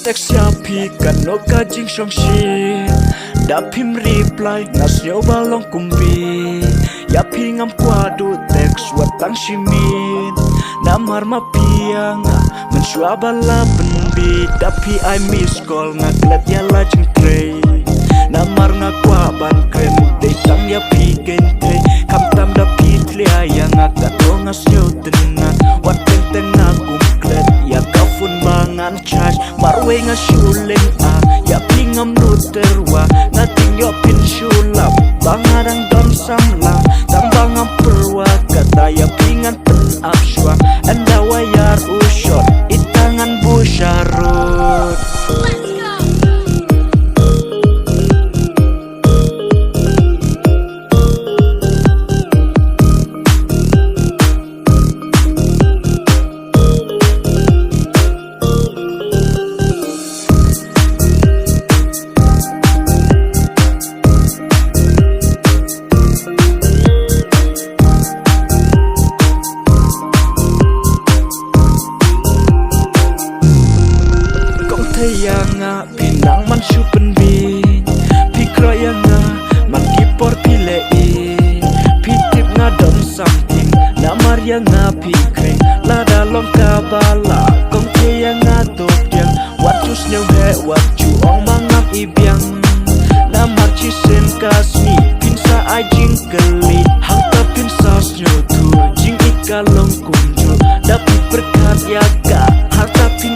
text ya pi kan no ka jing shong shi da phim reply nas yo balong kumbi ya pi ngam kwa du text wat tang shimin namar ma piang men shwa bala benbi da pi I miss call ngaklet ya la jing tray namar ngakwa ban krem de tang ya pi gente kam tam da pi tlia ya ngaka do ngas yo tenan wat teng ngagum klet ya kafun mangan charge marwe ngashuleng ya pi ngam nuterwa ngating yo pin shulap bangarang dom samla tambang ngam perwa kata ya pingan pen apshwa anda wayar ushot itangan busharut. Yanga pinang man shupen bin pikro yanga man kipor pile pitip ngadom something namar yanga pikre lada long kabala kong te yanga tokyang watus new he watu ong mangam ibyang namar chisen kasmi pinsa ajing keli hangta pinsa snyo tu jing ikalong kunjo dapat berkat yaga harta pin